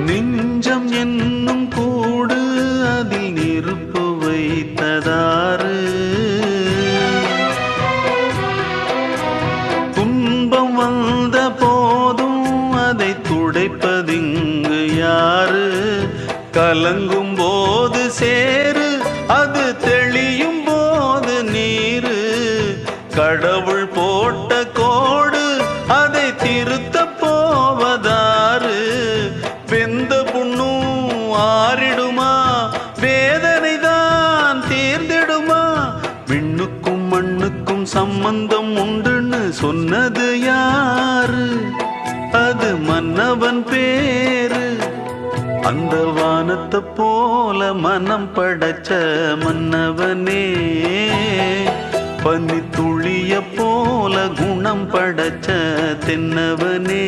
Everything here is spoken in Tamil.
நெஞ்சம் என்னும் கூடு அதில் நெருப்பு வைத்ததாறு, துன்பம் வந்த போதும் அதை துடைப்பதிங்கு யாரு? கலங்கும் போது சேரு, அது தெளியும் போது நீரு. கடவுள் போட்ட கோடு அதை திருத்த போவதாறு? வெந்த புண்ணும் ஆறிடுமா? வேதனை தான் தீர்ந்திடுமா? விண்ணுக்கும் மண்ணுக்கும் சம்பந்தம் உண்டுன்னு சொன்னது யாரு? அது மன்னவன் பேரு. அந்த வானத்தை போல மனம் படைச்ச மன்னவனே, பனி துளிய போல குணம் படைச்ச தென்னவனே.